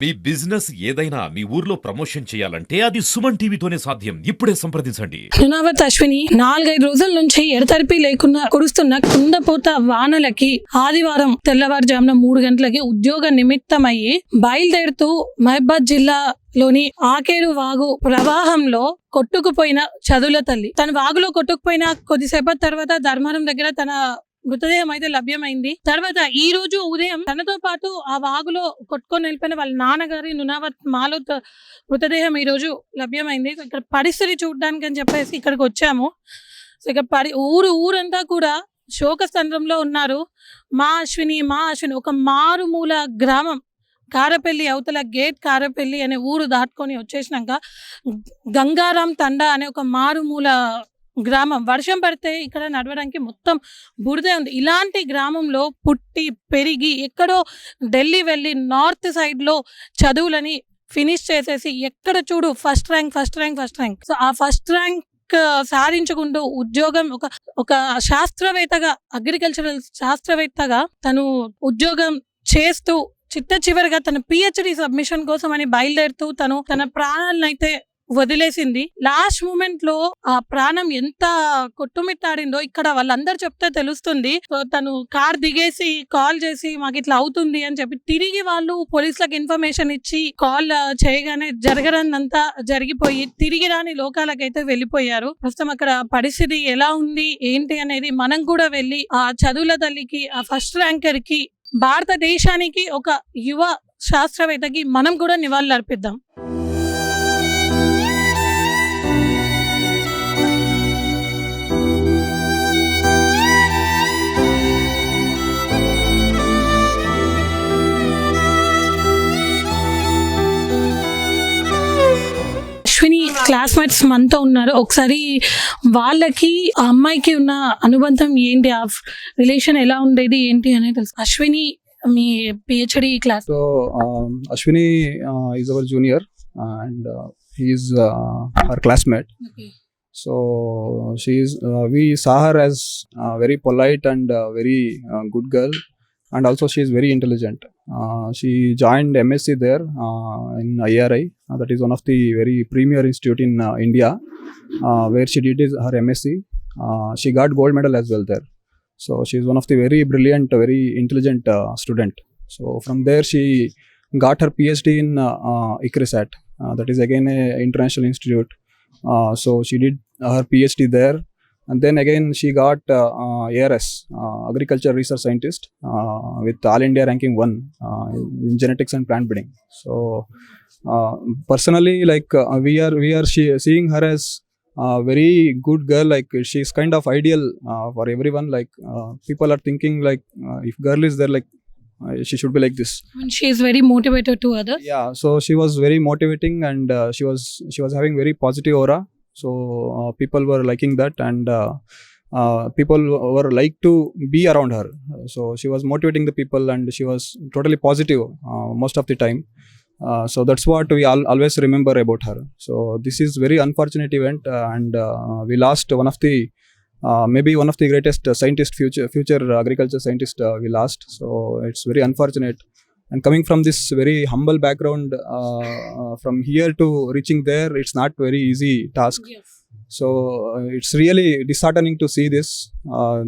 మీ business ఏదైనా మీ ఊర్లో promotion చేయాలంటే అది సుమన్ టీవీతోనే సాధ్యం. ఇప్పుడే సంప్రదించండి. రుణావత్ అశ్విని 4-5 రోజుల నుంచి ఎడతెరిపి లేకుండా కురుస్తున్న కుండపోత వానలకి ఆదివారం తెల్లవారుజామున 3 గంటలకి ఉద్యోగ నిమిత్తమయ్యి బయలుదేరుతూ మహబాద్ జిల్లాలోని ఆకేరు వాగు ప్రవాహంలో కొట్టుకుపోయిన చదువుల తల్లి. తన వాగులో కొట్టుకుపోయిన కొద్దిసేపటి తర్వాత ధర్మారం దగ్గర తన మృతదేహం అయితే లభ్యమైంది. తర్వాత ఈ రోజు ఉదయం తనతో పాటు ఆ వాగులో కొట్టుకొని వెళ్ళిపోయిన వాళ్ళ నాన్నగారి నునావత్ మాలోత్ మృతదేహం ఈ రోజు లభ్యమైంది. ఇక్కడ పరిస్థితి చూడడానికి అని చెప్పేసి ఇక్కడికి వచ్చాము. సో ఇక ఊరంతా కూడా శోకస్తంభంలో ఉన్నారు. మా అశ్విని ఒక మారుమూల గ్రామం కారపల్లి అవతల గేట్ కారపల్లి అనే ఊరు దాటుకొని వచ్చేసినాక గంగారాం తండా అనే ఒక మారుమూల గ్రామం. వర్షం పడితే ఇక్కడ నడవడానికి మొత్తం బురదే ఉంది. ఇలాంటి గ్రామంలో పుట్టి పెరిగి ఎక్కడో ఢిల్లీ వెళ్ళి నార్త్ సైడ్లో చదువులని ఫినిష్ చేసేసి ఎక్కడ చూడు ఫస్ట్ ర్యాంక్. సో ఆ ఫస్ట్ ర్యాంక్ సాధించుకుంటూ ఉద్యోగం ఒక శాస్త్రవేత్తగా, అగ్రికల్చరల్ శాస్త్రవేత్తగా తను ఉద్యోగం చేస్తూ చివరిగా తన పిహెచ్డి సబ్మిషన్ కోసం అని బయలుదేరుతూ తన ప్రాణాలను అయితే వదిలేసింది. లాస్ట్ మూమెంట్ లో ఆ ప్రాణం ఎంత కొట్టుమిట్టాడిందో ఇక్కడ వాళ్ళందరూ చెప్తే తెలుస్తుంది. సో తను కార్ దిగేసి కాల్ చేసి మాకు ఇట్లా అవుతుంది అని చెప్పి తిరిగి వాళ్ళు పోలీసులకు ఇన్ఫర్మేషన్ ఇచ్చి కాల్ చేయగానే జరగనంతా జరిగిపోయి తిరిగి రాని లోకాలకైతే వెళ్ళిపోయారు. ప్రస్తుతం అక్కడ పరిస్థితి ఎలా ఉంది ఏంటి అనేది మనం కూడా వెళ్ళి ఆ చదువుల తల్లికి, ఆ ఫస్ట్ ర్యాంకర్ కి, భారతదేశానికి ఒక యువ శాస్త్రవేత్తకి మనం కూడా నివాళులు అర్పిద్దాం. అశ్విని క్లాస్మేట్స్ మనతో ఉన్నారు. ఒకసారి వాళ్ళకి ఆ అమ్మాయికి ఉన్న అనుబంధం ఏంటి, ఆ రిలేషన్ ఎలా ఉండేది ఏంటి అనేది తెలుసు. అశ్విని మీ PhD class. So Ashwini is our junior and he is her classmate. Okay. So she is we saw her as very polite and very good girl, and also she is very intelligent. She joined MSc there in IRI. That is one of the very premier institute in India, where she did her MSc. She got gold medal as well there. So she is one of the very brilliant, very intelligent student. So from there she got her PhD in ICRISAT. That is again a international institute. So she did her PhD there, and then again she got ARS, Agriculture Research Scientist, with All India ranking 1 in genetics and plant breeding. So personally, like we are seeing her as very good girl. Like she's kind of ideal for everyone. Like people are thinking like if girl is there, like she should be like this. I mean, she is very motivated to others. Yeah, so she was very motivating, and she was having very positive aura. So people were liking that, and people were like to be around her. So she was motivating the people, and she was totally positive most of the time. So that's what we always remember about her. So this is very unfortunate event, and we lost one of the maybe one of the greatest scientist, future agriculture scientist we lost. So it's very unfortunate, and coming from this very humble background, from here to reaching there, it's not very easy task. Yes. So it's really disheartening to see this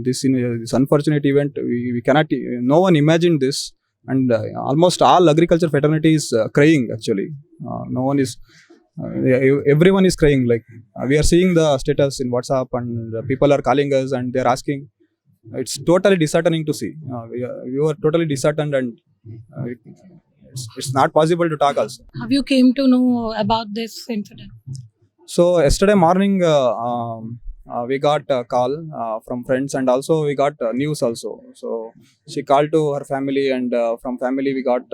this unfortunate event. We cannot, no one imagined this, and almost all agriculture fraternity is crying actually. No one is everyone is crying. Like we are seeing the status in WhatsApp, and people are calling us and they are asking. It's totally disheartening to see. We were totally disheartened, and it's not possible to talk also. Have you came to know about this incident? So yesterday morning we got a call from friends, and also we got news also. So she called to her family, and from family we got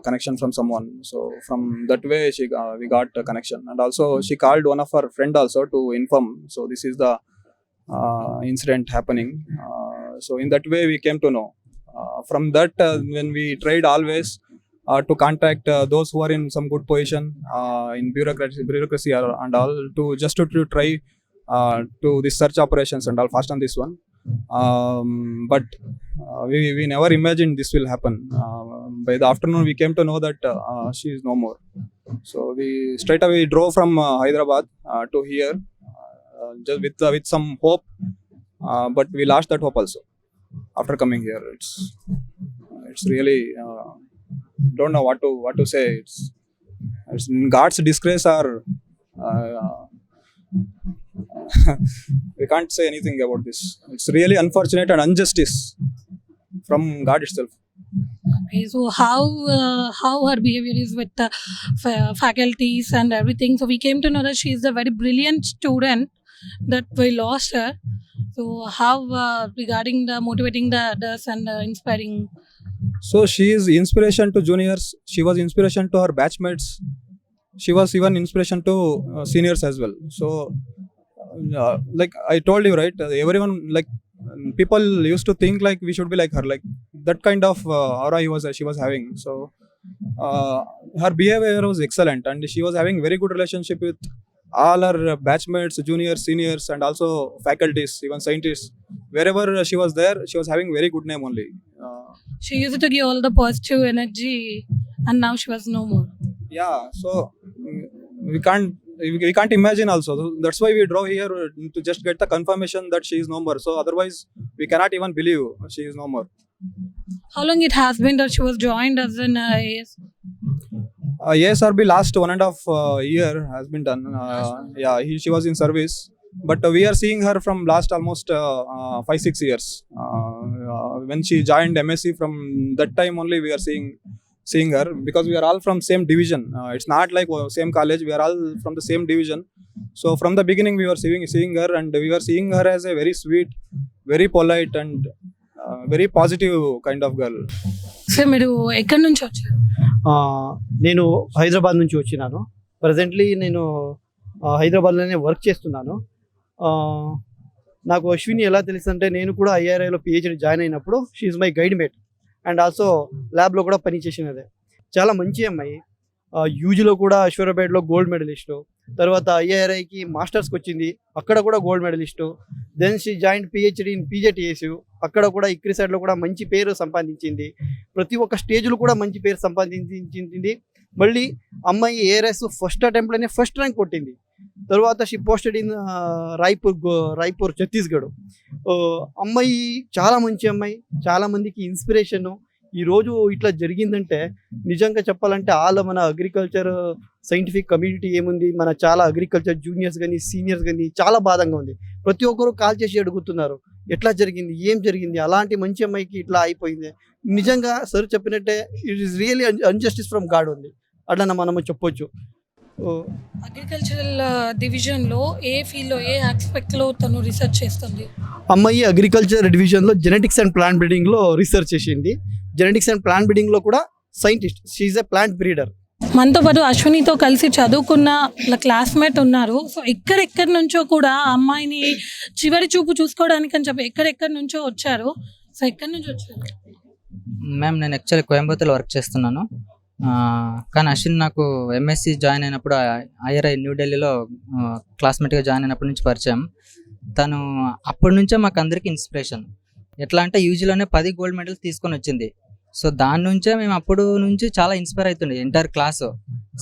connection from someone. So from that way we got a connection, and also she called one of her friend also to inform. So this is the incident happening. So in that way we came to know. From that when we tried always to contact those who are in some good position in bureaucracy and all, to just to try to the search operations and all fast on this one. But we never imagined this will happen. By the afternoon, we came to know that she is no more. So we straight away drove from Hyderabad to here, just with some hope. But we lost that hope also after coming here. It's really don't know what to say. It's God's disgrace, or we can't say anything about this. It's really unfortunate and injustice from God itself. Okay, so how her behavior is with the faculties and everything. So we came to know that she is a very brilliant student that we lost her. So how regarding the motivating the others and inspiring. So she is inspiration to juniors. She was inspiration to her batchmates. She was even inspiration to seniors as well. So like I told you, right, everyone, like people used to think like we should be like her, like that kind of aura she was having. So her behavior was excellent, and she was having very good relationship with all her batchmates, juniors, seniors, and also faculties, even scientists. Wherever she was there, she was having very good name only. She used to give all the positive energy, and now she was no more. Yeah, so we can't imagine also. That's why we drove here to just get the confirmation that she is no more. So otherwise we cannot even believe she is no more. How long it has been that she was joined as an AS? ASRB last 1.5 year has been done. Yeah, she was in service, but we are seeing her from last almost 5-6 years. When she joined MSc, from that time only we are seeing her, because we are all from same division. It's not like same college, we are all from the same division. So from the beginning we were seeing her, and we were seeing her as a very sweet, very polite, and very positive kind of girl. So మీరు ఎక్కడి నుంచి వచ్చారు? నేను హైదరాబాద్ నుంచి వచ్చినాను. Presently నేను హైదరాబాద్లోనే work చేస్తున్నాను. నాకు అశ్విని ఎలా తెలుసు అంటే, నేను కూడా ఐఆర్ఐలో పిహెచ్డి జాయిన్ అయినప్పుడు she's my guide mate, and also ల్యాబ్లో కూడా పని చేసినదే. చాలా మంచి అమ్మాయి. యూజీలో కూడా అశ్వరాబాద్లో గోల్డ్ మెడలిస్టు, తర్వాత ఐఆర్ఐకి మాస్టర్స్కి వచ్చింది, అక్కడ కూడా gold medallist. Then she joined PhD in PJTS, అక్కడ కూడా ఇక్రిసాట్లో కూడా మంచి పేరు సంపాదించింది. ప్రతి ఒక్క స్టేజ్లో కూడా మంచి పేరు సంపాదించింది. మళ్ళీ అమ్మాయి ఏఆర్ఎస్ ఫస్ట్ అటెంప్ట్లోనే ఫస్ట్ ర్యాంక్ కొట్టింది. తర్వాత she posted in Raipur Chhattisgarh. అమ్మాయి చాలా మంచి అమ్మాయి, చాలా మందికి ఇన్స్పిరేషను. ఈరోజు ఇట్లా జరిగిందంటే నిజంగా చెప్పాలంటే మన అగ్రికల్చర్ సైంటిఫిక్ కమ్యూనిటీ ఏముంది, మన చాలా అగ్రికల్చర్ జూనియర్స్ కానీ సీనియర్స్ కానీ చాలా బాధంగా ఉంది. ప్రతి ఒక్కరు కాల్ చేసి అడుగుతున్నారు ఎట్లా జరిగింది, ఏం జరిగింది, అలాంటి మంచి అమ్మాయికి ఇట్లా అయిపోయింది. నిజంగా సార్ చెప్పినట్టే it is really unjustice from God ఉంది, అట్లా మనము చెప్పొచ్చు. అగ్రికల్చరల్ డివిజన్లో ఏ ఫీల్డ్లో, ఏ ఆస్పెక్ట్లో తను రీసెర్చ్ చేస్తుంది? అమ్మాయి అగ్రికల్చర్ డివిజన్లో జెనెటిక్స్ అండ్ ప్లాంట్ బ్రీడింగ్లో రీసెర్చ్ చేసింది. జెనెటిక్స్ అండ్ ప్లాంట్ బ్రీడింగ్లో కూడా scientist, she's a plant breeder. మనతో పాటు అశ్వినితో కలిసి చదువుకున్న క్లాస్మేట్ ఉన్నారు. సో ఎక్కడెక్కడి నుంచో కూడా అమ్మాయిని చివరి చూపు చూసుకోవడానికి అని చెప్పి ఎక్కడెక్కడి నుంచో వచ్చారు. సో ఎక్కడి నుంచి వచ్చారు? మ్యామ్, నేను యాక్చువల్లీ కోయంబత్తూర్లో వర్క్ చేస్తున్నాను. కానీ అశ్విన్ నాకు ఎంఎస్సి జాయిన్ అయినప్పుడు ఐఆర్ఐ న్యూఢిల్లీలో క్లాస్మేట్గా జాయిన్ అయినప్పటి నుంచి పరిచయం. తను అప్పటి నుంచే మాకు అందరికీ ఇన్స్పిరేషన్. ఎట్లా అంటే యూజీలోనే 10 గోల్డ్ మెడల్స్ తీసుకొని వచ్చింది. సో దాని నుంచే మేము అప్పుడు నుంచి చాలా ఇన్స్పైర్ అవుతుండే ఎంటైర్ క్లాసు.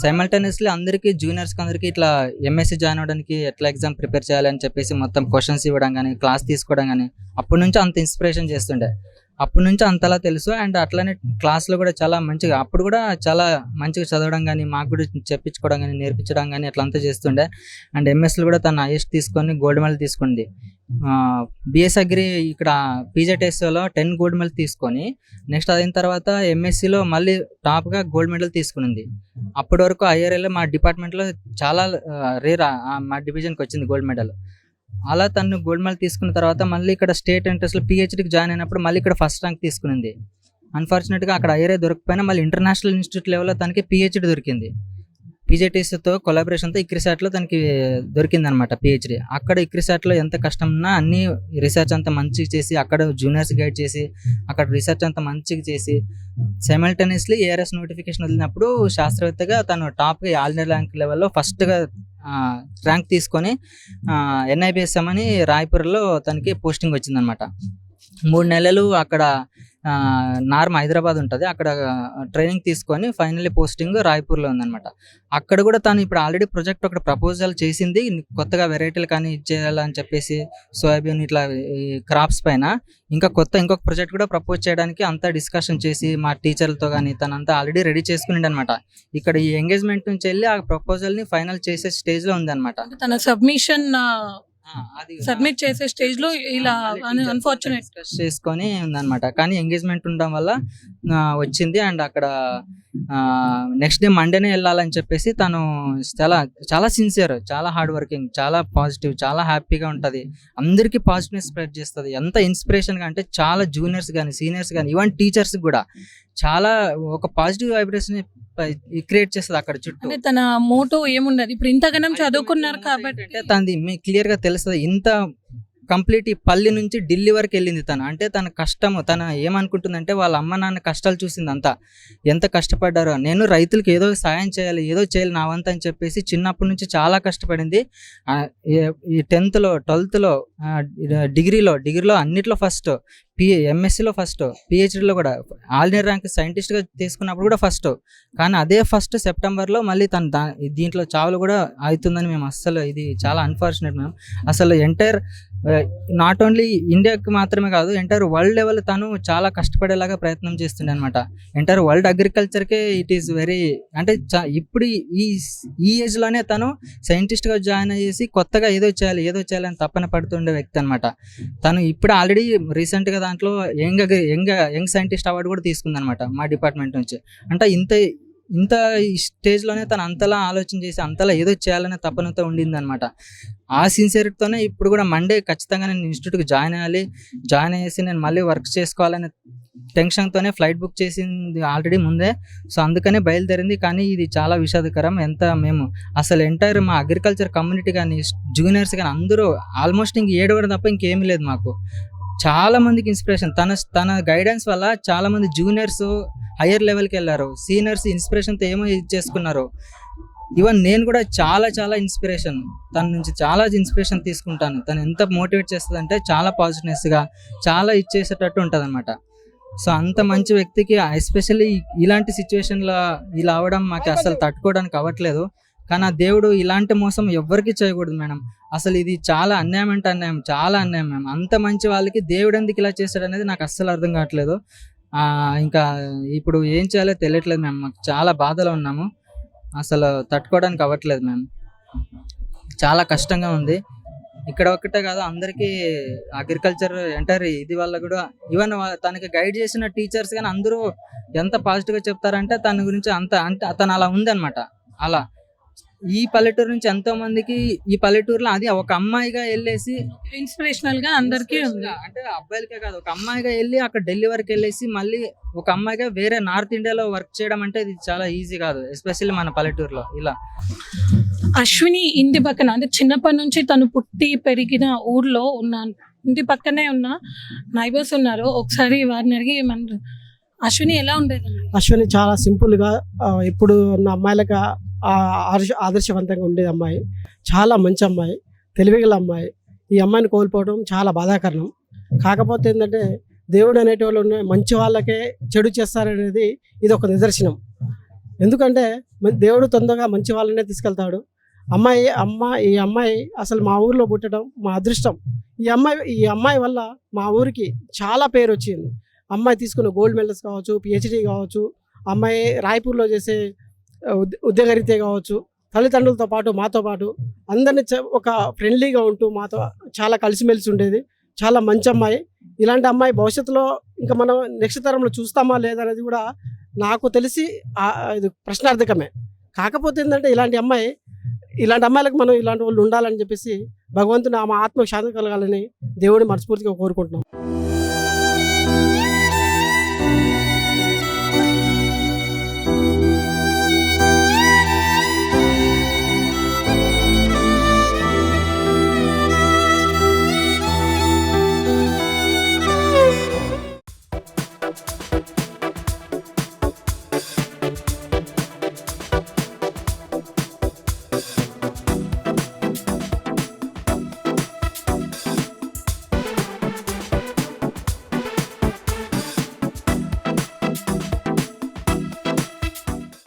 సైమల్టేనియస్లీ అందరికీ జూనియర్స్కి అందరికీ ఇట్లా ఎంఎస్సి జాయిన్ అవ్వడానికి ఎట్లా ఎగ్జామ్ ప్రిపేర్ చేయాలని చెప్పేసి మొత్తం క్వశ్చన్స్ ఇవ్వడం కానీ, క్లాస్ తీసుకోవడం కానీ అప్పటి నుంచి అంత ఇన్స్పిరేషన్ చేస్తుండే. అప్పటి నుంచి అంతలా తెలుసు. అండ్ అట్లానే క్లాస్లో కూడా చాలా మంచిగా, అప్పుడు కూడా చాలా మంచిగా చదవడం కానీ, మాకు కూడా చెప్పించుకోవడం కానీ, నేర్పించడం కానీ అట్లా అంతా చేస్తుండే. అండ్ ఎంఎస్లో కూడా తను హైయెస్ట్ తీసుకొని గోల్డ్ మెడల్ తీసుకుంది. బిఎస్ అగ్రి ఇక్కడ పీజేటీఎస్లో 10 గోల్డ్ మెడల్ తీసుకొని నెక్స్ట్ అయిన తర్వాత ఎంఎస్సిలో మళ్ళీ టాప్గా గోల్డ్ మెడల్ తీసుకునింది. అప్పటి వరకు ఐఆర్ఐలో మా డిపార్ట్మెంట్లో చాలా రేర్ మా డివిజన్కి వచ్చింది గోల్డ్ మెడల్. అలా తను గోల్డ్ మెడల్ తీసుకున్న తర్వాత మళ్ళీ ఇక్కడ స్టేట్ ఎంట్రన్స్లో పిహెచ్డీకి జాయిన్ అయినప్పుడు మళ్ళీ ఇక్కడ ఫస్ట్ ర్యాంక్ తీసుకునింది. అన్ఫార్చునేట్గా అక్కడ ఐఆర్ఐ దొరకపోయినా మళ్ళీ ఇంటర్నేషనల్ ఇన్స్టిట్యూట్ లెవెల్లో తనకి పిహెచ్డీ దొరికింది. పీజేటీఎస్తో కొలాబరేషన్తో ఇక్రిసాట్లో తనకి దొరికింది అనమాట పిహెచ్డీ. అక్కడ ఇక్రిసాట్లో ఎంత కష్టం ఉన్నా అన్ని రీసెర్చ్ అంతా మంచిగా చేసి, అక్కడ జూనియర్స్ గైడ్ చేసి, అక్కడ రీసెర్చ్ అంతా మంచిగా చేసి, సైమల్టేనియస్లీ ఏఆర్ఎస్ నోటిఫికేషన్ వదిలినప్పుడు శాస్త్రవేత్తగా తను టాప్గా ఆల్ ఇండియా ర్యాంక్ లెవెల్లో ఫస్ట్గా ర్యాంక్ తీసుకొని NIBSM అని రాయ్పూర్లో తనకి పోస్టింగ్ వచ్చిందనమాట. 3 నెలలు అక్కడ నార్మ్ హైదరాబాద్ ఉంటుంది, అక్కడ ట్రైనింగ్ తీసుకొని ఫైనల్లీ పోస్టింగ్ రాయ్పూర్లో ఉందన్నమాట. అక్కడ కూడా తను ఇప్పుడు ఆల్రెడీ ప్రాజెక్ట్ ఒకటి ప్రపోజల్ చేసింది, కొత్తగా వెరైటీలు కానీ ఇచ్చేయాలని చెప్పేసి సోయాబీన్ ఇట్లా క్రాప్స్ పైన ఇంకొక ప్రాజెక్ట్ కూడా ప్రపోజ్ చేయడానికి అంతా డిస్కషన్ చేసి మా టీచర్లతో కానీ తనంతా ఆల్రెడీ రెడీ చేసుకుని అనమాట. ఇక్కడ ఈ ఎంగేజ్మెంట్ నుంచి వెళ్ళి ఆ ప్రపోజల్ని ఫైనల్ చేసే స్టేజ్లో ఉందన్నమాట. తన సబ్మిట్ చేసే స్టేజ్ లో ఇలా అన్ఫార్చునేట్ చేసుకొని ఉందన్నమాట. కానీ ఎంగేజ్మెంట్ ఉండడం వల్ల వచ్చింది. అండ్ అక్కడ నెక్స్ట్ డే మండేనే వెళ్ళాలని చెప్పేసి తను చాలా సిన్సియర్, చాలా హార్డ్ వర్కింగ్, చాలా పాజిటివ్, చాలా హ్యాపీగా ఉంటుంది, అందరికీ పాజిటివ్నెస్ స్ప్రెడ్ చేస్తుంది. ఎంత ఇన్స్పిరేషన్గా అంటే చాలా జూనియర్స్ కానీ సీనియర్స్ కానీ ఈవెన్ టీచర్స్ కూడా చాలా ఒక పాజిటివ్ వైబ్రేషన్ క్రియేట్ చేస్తుంది అక్కడ చుట్టూ. అంటే తన మోటో ఏమున్నది, ఇప్పుడు ఇంతగానం చదువుకున్నారు కాబట్టి అంటే తనది మీకు క్లియర్ గా తెలుస్తుంది. ఇంత కంప్లీట్ ఈ పల్లి నుంచి ఢిల్లీ వరకు వెళ్ళింది తను. అంటే తన కష్టము, తన ఏమనుకుంటుందంటే వాళ్ళ అమ్మ నాన్న కష్టాలు చూసింది అంతా, ఎంత కష్టపడ్డారో. నేను రైతులకు ఏదో సాయం చేయాలి, ఏదో చేయాలి నా వంతు అని చెప్పేసి చిన్నప్పటి నుంచి చాలా కష్టపడింది. ఈ 10th లో 12th లో డిగ్రీలో అన్నిట్లో ఫస్ట్, MScలో ఫస్ట్, PhDలో కూడా ఆల్ ఇండియా ర్యాంక్ సైంటిస్ట్గా తీసుకున్నప్పుడు కూడా ఫస్ట్. కానీ అదే ఫస్ట్ సెప్టెంబర్లో మళ్ళీ తను దీంట్లో చావులు కూడా అవుతుందని మేము అస్సలు, ఇది చాలా అన్ఫార్చునేట్ మేము. అసలు ఎంటైర్ నాట్ ఓన్లీ ఇండియాకి మాత్రమే కాదు, ఎంటైర్ వరల్డ్ లెవెల్ తను చాలా కష్టపడేలాగా ప్రయత్నం చేస్తుండే అనమాట. ఎంటైర్ వరల్డ్ అగ్రికల్చర్కే ఇట్ ఈస్ వెరీ, అంటే ఇప్పుడు ఈ ఏజ్లోనే తను సైంటిస్ట్గా జాయిన్ అయ్యేసి కొత్తగా ఏదో చేయాలి అని తప్పన పడుతుండే వ్యక్తి అనమాట. తను ఇప్పుడు ఆల్రెడీ రీసెంట్గా దాంట్లో యంగ్ సైంటిస్ట్ అవార్డు కూడా తీసుకుందనమాట మా డిపార్ట్మెంట్ నుంచి. అంటే ఇంత స్టేజ్లోనే తను అంతలా ఆలోచన చేసి అంతలా ఏదో చేయాలనే తపనతో ఉండింది అనమాట. ఆ సిన్సియరిటీతోనే ఇప్పుడు కూడా మండే ఖచ్చితంగా నేను ఇన్స్టిట్యూట్కి జాయిన్ అయ్యేసి నేను మళ్ళీ వర్క్ చేసుకోవాలనే టెన్షన్తోనే ఫ్లైట్ బుక్ చేసింది ఆల్రెడీ ముందే. సో అందుకనే బయలుదేరింది. కానీ ఇది చాలా విషాదకరం. మేము అసలు ఎంటైర్ మా అగ్రికల్చర్ కమ్యూనిటీ కానీ జూనియర్స్ కానీ అందరూ ఆల్మోస్ట్ ఇంక ఏడవడం తప్ప ఇంకేమీ లేదు మాకు. చాలా మందికి ఇన్స్పిరేషన్ తన గైడెన్స్ వల్ల చాలా మంది జూనియర్స్ హయ్యర్ లెవెల్కి వెళ్ళారు, సీనియర్స్ ఇన్స్పిరేషన్తో ఏమో ఇది చేసుకున్నారు. ఈవెన్ నేను కూడా చాలా ఇన్స్పిరేషన్ తన నుంచి చాలా ఇన్స్పిరేషన్ తీసుకుంటాను. తను ఎంత మోటివేట్ చేస్తుంది అంటే చాలా పాజిటివ్నెస్గా చాలా ఇచ్చేసేటట్టు ఉంటుంది అనమాట. సో అంత మంచి వ్యక్తికి ఎస్పెషల్లీ ఇలాంటి సిచ్యువేషన్లో ఇలా అవడం మాకు అసలు తట్టుకోవడానికి అవ్వట్లేదు. కానీ ఆ దేవుడు ఇలాంటి మోసం ఎవ్వరికి చేయకూడదు మేడం. అసలు ఇది చాలా అన్యాయం అంటే అన్యాయం, చాలా అన్యాయం మ్యామ్. అంత మంచి వాళ్ళకి దేవుడు ఎందుకు ఇలా చేశాడు అనేది నాకు అస్సలు అర్థం కావట్లేదు. ఇంకా ఇప్పుడు ఏం చేయాలో తెలియట్లేదు మ్యామ్. మాకు చాలా బాధలో ఉన్నాము, అసలు తట్టుకోవడానికి అవ్వట్లేదు మ్యామ్. చాలా కష్టంగా ఉంది. ఇక్కడ ఒక్కటే కాదు, అందరికీ అగ్రికల్చర్ ఎంటైర్ ఇది వల్ల కూడా ఈవెన్ తనకి గైడ్ చేసిన టీచర్స్ కానీ అందరూ ఎంత పాజిటివ్గా చెప్తారంటే తన గురించి అంటే తను అలా ఉందన్నమాట. అలా ఈ పల్లెటూరు నుంచి ఎంతో మందికి ఈ పల్లెటూరులో అది ఒక అమ్మాయిగా వెళ్ళేసి ఇన్స్పిరేషనల్ గా అందరికీ ఉంది. అంటే అబ్బాయిలకే కాదు, ఒక అమ్మాయిగా వెళ్ళి అక్కడ ఢిల్లీ వరకు వెళ్ళేసి మళ్ళీ ఒక అమ్మాయిగా వేరే నార్త్ ఇండియాలో వర్క్ చేయడం అంటే ఇది చాలా ఈజీ కాదు, ఎస్పెషల్లీ మన పల్లెటూరులో. ఇలా అశ్విని ఇంటి పక్కన, అంటే చిన్నప్పటి నుంచి తను పుట్టి పెరిగిన ఊర్లో ఉన్న ఇంటి పక్కనే ఉన్న నైబర్స్ ఉన్నారు. ఒకసారి వారిని అడిగి మన అశ్విని ఎలా ఉండేది? అశ్విని చాలా సింపుల్గా ఇప్పుడు ఉన్న అమ్మాయిలకు ఆదర్శవంతంగా ఉండేది అమ్మాయి. చాలా మంచి అమ్మాయి, తెలివిగల అమ్మాయి. ఈ అమ్మాయిని కోల్పోవడం చాలా బాధాకరణం. కాకపోతే ఏంటంటే దేవుడు అనేటివాళ్ళు మంచి వాళ్ళకే చెడు చేస్తారనేది ఇది ఒక నిదర్శనం. ఎందుకంటే దేవుడు తొందరగా మంచి వాళ్ళనే తీసుకెళ్తాడు. ఈ అమ్మాయి అసలు మా ఊరిలో పుట్టడం మా అదృష్టం. ఈ అమ్మాయి వల్ల మా ఊరికి చాలా పేరు వచ్చింది. అమ్మాయి తీసుకున్న గోల్డ్ మెడల్స్ కావచ్చు, PhD కావచ్చు, అమ్మాయి రాయ్పూర్లో చేసే ఉద్యోగరీత్యా కావచ్చు, తల్లిదండ్రులతో పాటు మాతో పాటు అందరినీ ఒక ఫ్రెండ్లీగా ఉంటూ మాతో చాలా కలిసిమెలిసి ఉండేది. చాలా మంచి అమ్మాయి. ఇలాంటి అమ్మాయి భవిష్యత్తులో ఇంకా మనం నెక్స్ట్ తరంలో చూస్తామా లేదనేది కూడా నాకు తెలిసి ఇది ప్రశ్నార్థకమే. కాకపోతే ఏంటంటే ఇలాంటి అమ్మాయిలకు మనం ఇలాంటి వాళ్ళు ఉండాలని చెప్పేసి భగవంతుని ఆమె ఆత్మకు శాంతి కలగాలని దేవుడిని మనస్ఫూర్తిగా కోరుకుంటున్నాం.